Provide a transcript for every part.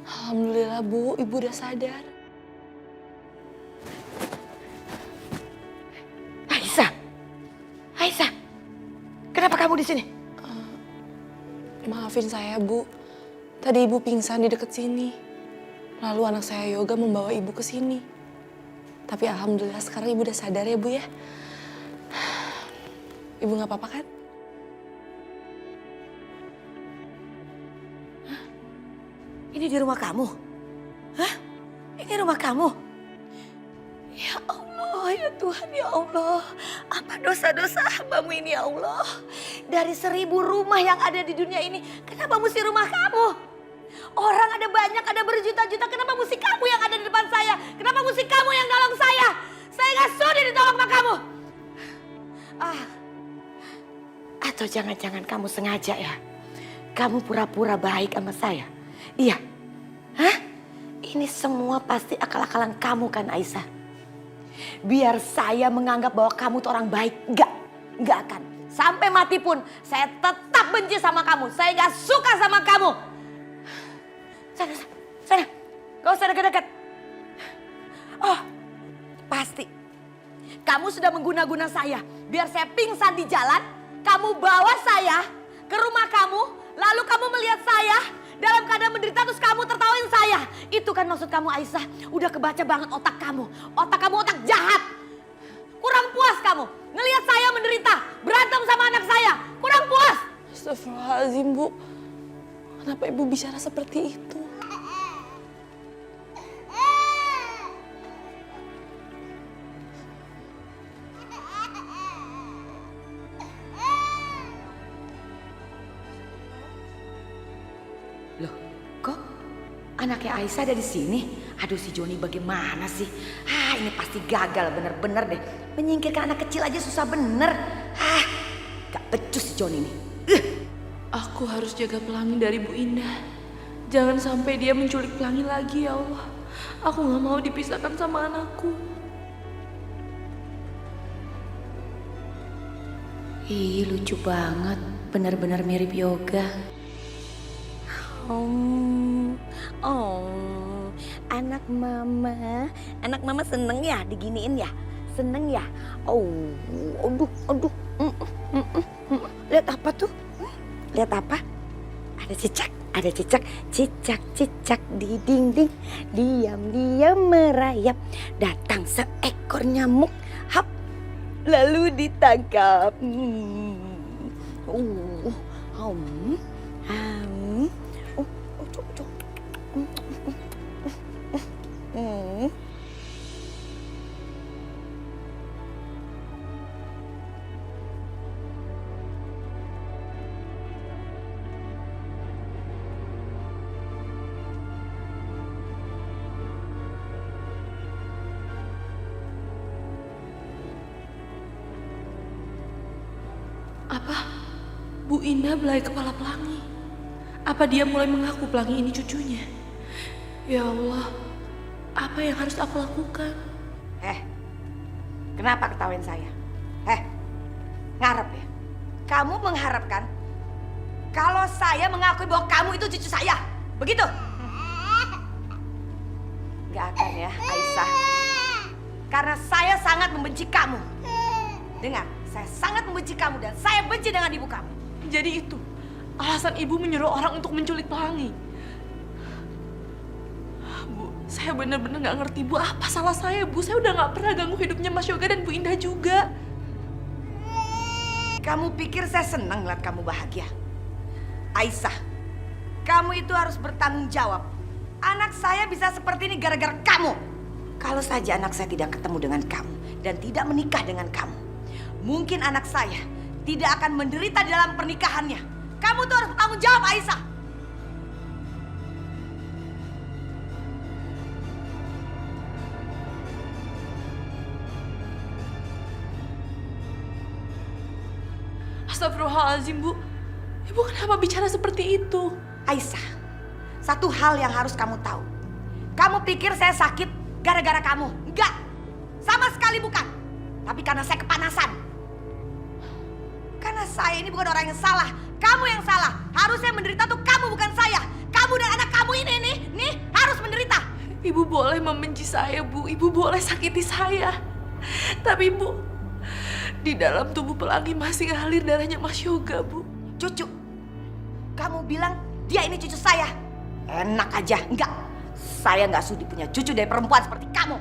Alhamdulillah Bu, Ibu udah sadar. Aisyah, Aisyah, kenapa kamu di sini? Maafin saya Bu, tadi Ibu pingsan di deket sini. Lalu anak saya Yoga membawa Ibu ke sini. Tapi alhamdulillah sekarang Ibu udah sadar ya Bu ya. Ibu gak apa-apa kan? Ini di rumah kamu? Hah? Ini rumah kamu? Ya Allah, ya Tuhan, ya Allah. Apa dosa-dosa hambamu ini ya Allah? Dari 1000 rumah yang ada di dunia ini, kenapa mesti rumah kamu? Orang ada banyak, ada berjuta-juta, kenapa mesti kamu yang ada di depan saya? Kenapa mesti kamu yang nolong saya? Saya gak sudi ditolong sama kamu. Atau jangan-jangan kamu sengaja ya? Kamu pura-pura baik sama saya? Iya. Hah? Ini semua pasti akal-akalan kamu kan Aisyah? Biar saya menganggap bahwa kamu tuh orang baik. Enggak akan. Sampai mati pun saya tetap benci sama kamu. Saya gak suka sama kamu. Sana. Gak usah deket-deket. Oh, pasti. Kamu sudah mengguna-guna saya. Biar saya pingsan di jalan. Kamu bawa saya ke rumah kamu. Lalu kamu melihat saya dalam keadaan menderita terus kamu tertawain saya. Itu kan maksud kamu Aisyah. Udah kebaca banget otak kamu. Otak kamu otak jahat. Kurang puas kamu. Ngelihat saya menderita. Berantem sama anak saya. Kurang puas. Astagfirullahaladzim Bu. Kenapa Ibu bicara seperti itu? Loh, kok anaknya Aisyah ada di sini? Aduh si Joni bagaimana sih? Ini pasti gagal bener-bener deh. Menyingkirkan anak kecil aja susah bener. Gak becus si Joni ini. Aku harus jaga Pelangi dari Bu Indah. Jangan sampai dia menculik Pelangi lagi ya Allah. Aku gak mau dipisahkan sama anakku. Ih lucu banget. Bener-bener mirip Yoga. Anak mama seneng ya diginiin ya, seneng ya. Aduh. Lihat apa tuh? Lihat apa? Ada cicak di dinding, diam-diam merayap. Datang seekor nyamuk, hap, lalu ditangkap. Apa? Bu Indah belai kepala Pelangi? Apa dia mulai mengaku Pelangi ini cucunya? Ya Allah, apa yang harus aku lakukan? Kenapa ketawain saya? Ngarep ya? Kamu mengharapkan kalau saya mengakui bahwa kamu itu cucu saya? Begitu? Gak akan ya Aisyah. Karena saya sangat membenci kamu. Dengar, saya sangat membenci kamu dan saya benci dengan ibu kamu. Jadi itu alasan Ibu menyuruh orang untuk menculik Pelangi. Bu, saya benar-benar nggak ngerti Bu, apa salah saya Bu? Saya udah nggak pernah ganggu hidupnya Mas Yoga dan Bu Indah juga. Kamu pikir saya senang lihat kamu bahagia? Aisyah, kamu itu harus bertanggung jawab. Anak saya bisa seperti ini gara-gara kamu. Kalau saja anak saya tidak ketemu dengan kamu dan tidak menikah dengan kamu, mungkin anak saya tidak akan menderita di dalam pernikahannya. Kamu tuh harus bertanggung jawab, Aisyah. Astagfirullahaladzim Bu. Ibu kenapa bicara seperti itu? Aisyah, satu hal yang harus kamu tahu. Kamu pikir saya sakit gara-gara kamu? Enggak, sama sekali bukan. Tapi karena saya kepanasan. Karena saya ini bukan orang yang salah. Kamu yang salah. Harusnya menderita tuh kamu bukan saya. Kamu dan anak kamu ini nih Ibu boleh membenci saya, Bu. Ibu boleh sakiti saya. Tapi, Bu, di dalam tubuh Pelangi masih ngalir darahnya Mas Yoga, Bu. Cucu, kamu bilang dia ini cucu saya. Enak aja, enggak. Saya nggak sudi punya cucu dari perempuan seperti kamu.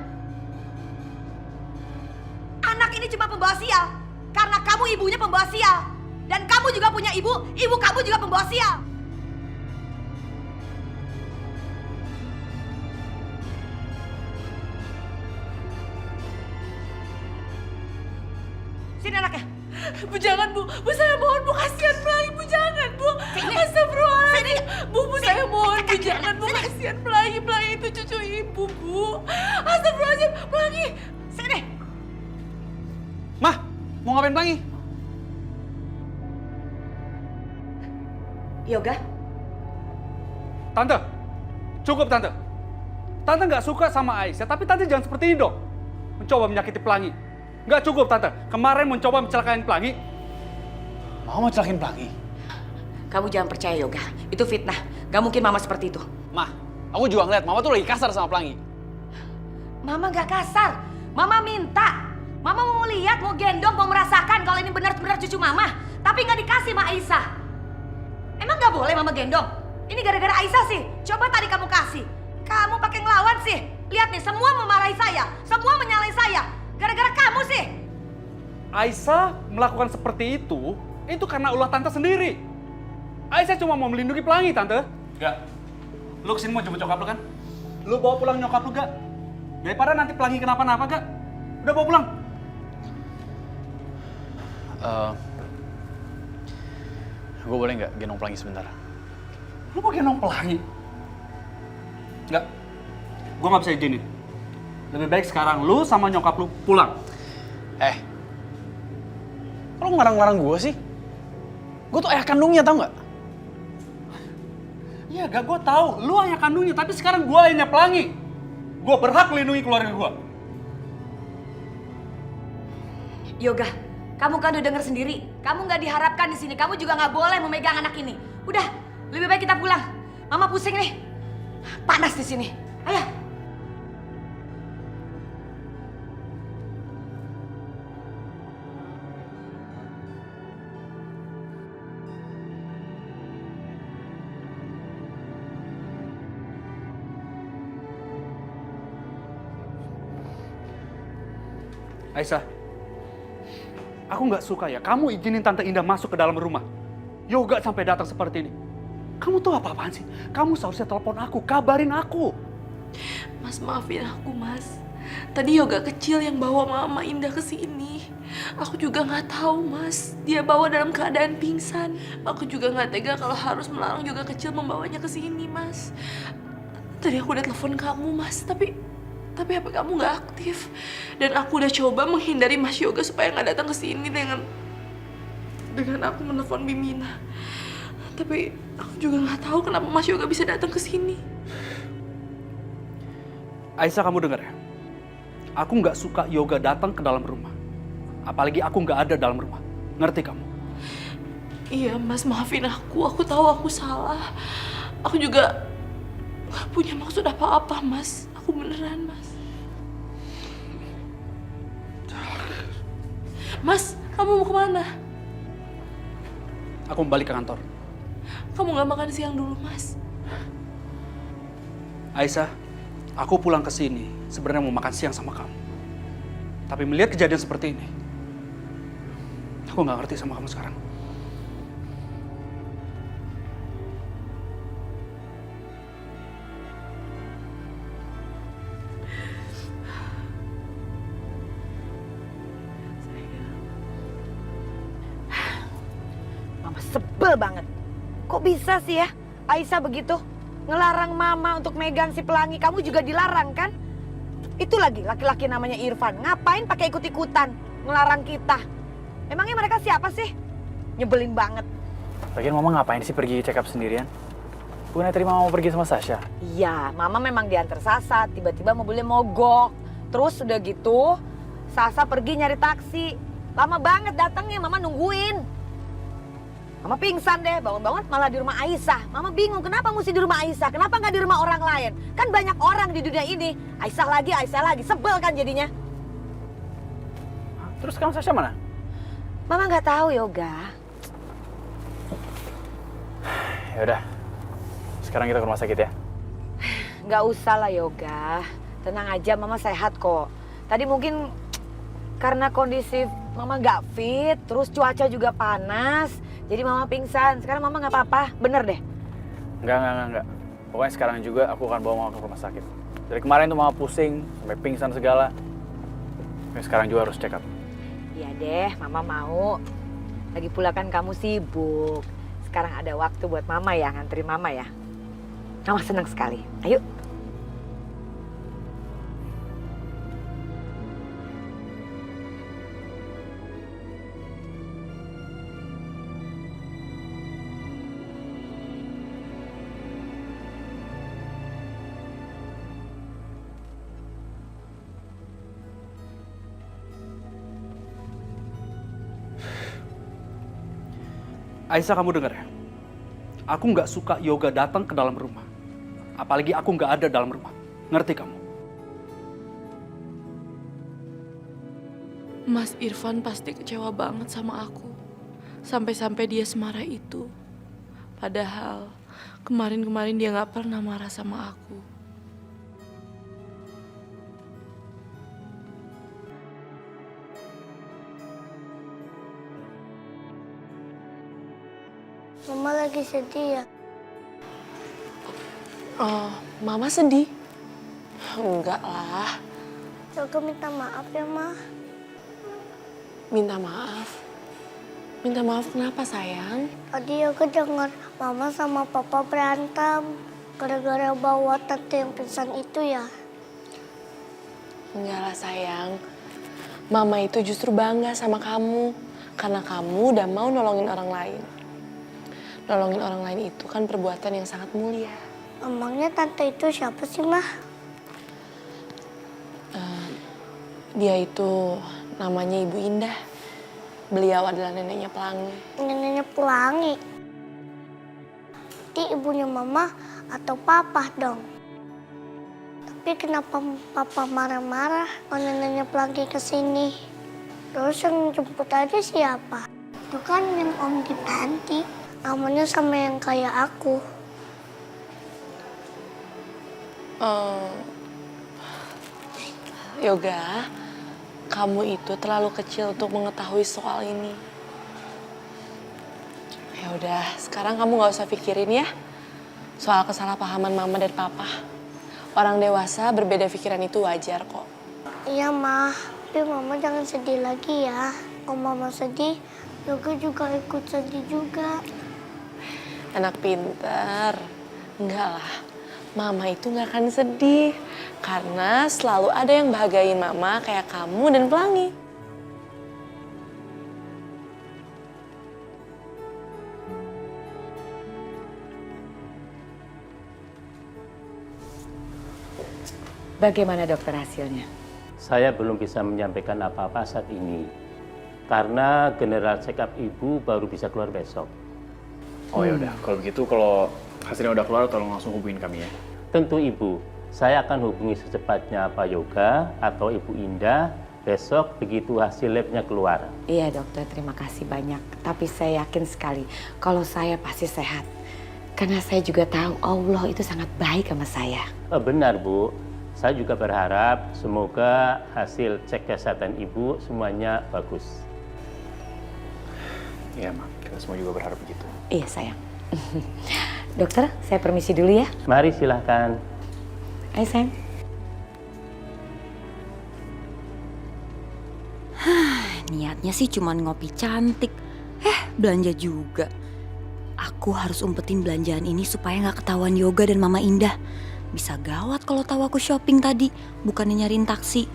Anak ini cuma pembawa sial. Karena kamu ibunya pembawa sial. Dan kamu juga punya ibu kamu juga pembawa sial. Sini anaknya. Bu jangan, Bu. Bu saya mohon, Bu, kasihan Pelangi. Bu jangan, Bu. Sini. Astagfirullahaladzim. Bu Sini. saya mohon, Bu Sini. jangan, Bu, Sini. kasihan Pelangi. Pelangi itu cucu Ibu, Bu. Astagfirullahaladzim, Pelangi. Sini. Mah, mau ngapain Pelangi? Yoga, Tante, cukup Tante. Tante nggak suka sama Aisyah, tapi Tante jangan seperti ini dong. Mencoba menyakiti Pelangi. Nggak cukup Tante, kemarin mencoba mencelakain Pelangi. Mau celakain Pelangi? kamu jangan percaya Yoga. Itu fitnah. Gak mungkin Mama seperti itu. Mah, aku juga ngeliat Mama tuh lagi kasar sama Pelangi. Mama gak kasar. Mama minta. Mama mau lihat, mau gendong, mau merasakan kalau ini benar-benar cucu Mama. Tapi gak dikasih sama Aisyah. Emang gak boleh Mama gendong? Ini gara-gara Aisyah sih. Coba tadi kamu kasih. Kamu pakai ngelawan sih. Lihat nih, semua memarahi saya. Semua menyalahi saya. Gara-gara kamu sih. Aisyah melakukan seperti itu karena ulah Tante sendiri. Aisyah cuma mau melindungi Pelangi, Tante. Gak. Lu kesini mau jemput nyokap lu kan? Lu bawa pulang nyokap lu, gak? Daripada nanti Pelangi kenapa-napa, gak? Udah bawa pulang. Gue boleh nggak gendong Pelangi sebentar? Lu mau gendong Pelangi? Enggak. Gue nggak bisa izinin. Lebih baik sekarang lu sama nyokap lu pulang. Lo ngelarang-larang gue sih? Gue tuh ayah kandungnya, tau nggak? Iya, gak, gue tahu. Lu ayah kandungnya, tapi sekarang gue ayahnya Pelangi. Gue berhak melindungi keluarga gue. Yoga, kamu kan udah denger sendiri. Kamu nggak diharapkan di sini. Kamu juga nggak boleh memegang anak ini. Udah, lebih baik kita pulang. Mama pusing nih. Panas di sini. Ayo. Aisyah, aku nggak suka ya kamu izinin Tante Indah masuk ke dalam rumah. Yoga sampai datang seperti ini. Kamu tuh apa-apaan sih? Kamu seharusnya telepon aku, kabarin aku. Mas, maafin aku, Mas. Tadi Yoga kecil yang bawa Mama Indah ke sini. Aku juga nggak tahu, Mas. Dia bawa dalam keadaan pingsan. Aku juga nggak tega kalau harus melarang Yoga kecil membawanya ke sini, Mas. Tadi aku udah telepon kamu, Mas, tapi HP kamu nggak aktif. Dan aku udah coba menghindari Mas Yoga supaya nggak datang ke sini dengan aku menelpon Bimina. Tapi aku juga nggak tahu kenapa Mas Yoga bisa datang ke sini. Aisyah, kamu dengar ya? Aku nggak suka Yoga datang ke dalam rumah. Apalagi aku nggak ada dalam rumah. Ngerti kamu? Iya, Mas, maafin aku. Aku tahu aku salah. Aku juga nggak punya maksud apa-apa, Mas. Aku beneran, Mas. Mas, kamu mau kemana? Aku mau balik ke kantor. Kamu nggak makan siang dulu, Mas? Aisyah, aku pulang ke sini sebenarnya mau makan siang sama kamu. Tapi melihat kejadian seperti ini, aku nggak ngerti sama kamu sekarang. Mama sebel banget. Kok bisa sih ya Aisyah begitu? Ngelarang Mama untuk megang si Pelangi. Kamu juga dilarang kan? Itu lagi laki-laki namanya Irfan. Ngapain pakai ikut-ikutan ngelarang kita? Emangnya mereka siapa sih? Nyebelin banget. Lagian Mama ngapain sih pergi check up sendirian? Bukannya tadi Mama mau pergi sama Sasha? Iya, Mama memang diantar Sasa. Tiba-tiba mobilnya mogok. Terus udah gitu, Sasa pergi nyari taksi. Lama banget datangnya, Mama nungguin. Mama pingsan deh, bangun-bangun malah di rumah Aisyah. Mama bingung kenapa mesti di rumah Aisyah, kenapa nggak di rumah orang lain? Kan banyak orang di dunia ini. Aisyah lagi, sebel kan jadinya. Terus sekarang Sasha mana? Mama nggak tahu Yoga. Ya udah, sekarang kita ke rumah sakit ya. Nggak usah lah Yoga, tenang aja Mama sehat kok. Tadi mungkin karena kondisi Mama nggak fit, terus cuaca juga panas. Jadi Mama pingsan, sekarang Mama nggak apa-apa, bener deh. Enggak. Pokoknya sekarang juga aku akan bawa Mama ke rumah sakit. Dari kemarin tuh Mama pusing, sampai pingsan segala. Tapi sekarang juga harus check up. Iya deh, Mama mau. Lagi pula kan kamu sibuk. Sekarang ada waktu buat Mama ya, nganterin Mama ya. Mama senang sekali. Ayo. Aisyah, kamu dengar ya? Aku nggak suka Yoga datang ke dalam rumah. Apalagi aku nggak ada dalam rumah. Ngerti kamu? Mas Irfan pasti kecewa banget sama aku. Sampai-sampai dia semarah itu. Padahal kemarin-kemarin dia nggak pernah marah sama aku. Mama lagi sedih ya? Oh, Mama sedih? Enggak lah. Yoga minta maaf ya, Ma. Minta maaf. Minta maaf kenapa sayang? Tadi Yoga dengar Mama sama Papa berantem. Gara-gara bawa tante yang pingsan itu ya? Enggak lah sayang. Mama itu justru bangga sama kamu. Karena kamu udah mau nolongin orang lain. Nolongin orang lain itu kan perbuatan yang sangat mulia. Emangnya tante itu siapa sih, Ma? Dia itu namanya Ibu Indah. Beliau adalah neneknya Pelangi. Neneknya Pelangi. Berarti ibunya Mama atau Papa dong? Tapi kenapa Papa marah-marah kalau neneknya Pelangi kesini? Terus yang jemput aja siapa? Itu kan yang om di panti. Namanya sama yang kayak aku. Yoga, kamu itu terlalu kecil untuk mengetahui soal ini. Ya udah, sekarang kamu nggak usah pikirin ya soal kesalahpahaman Mama dan Papa. Orang dewasa berbeda pikiran itu wajar kok. Iya, Ma. Tapi Mama jangan sedih lagi ya. Kalau Mama sedih, Yoga juga ikut sedih juga. Anak pintar. Enggak lah, Mama itu nggak akan sedih. Karena selalu ada yang bahagiain Mama kayak kamu dan Pelangi. Bagaimana dokter hasilnya? Saya belum bisa menyampaikan apa-apa saat ini. Karena general check up ibu baru bisa keluar besok. Oh ya udah, kalau begitu kalau hasilnya udah keluar tolong langsung hubungin kami ya. Tentu ibu, saya akan hubungi secepatnya Pak Yoga atau Ibu Indah besok begitu hasil labnya keluar. Iya dokter, terima kasih banyak. Tapi saya yakin sekali kalau saya pasti sehat. Karena saya juga tahu Allah itu sangat baik sama saya. Benar Bu, saya juga berharap semoga hasil cek kesehatan ibu semuanya bagus. Iya Ma, kita semua juga berharap begitu. Iya sayang. Dokter, saya permisi dulu ya. Mari silahkan. Ayo sayang. Niatnya sih cuma ngopi cantik. Belanja juga. Aku harus umpetin belanjaan ini supaya nggak ketahuan Yoga dan Mama Indah. Bisa gawat kalau tahu aku shopping tadi, bukannya nyariin taksi.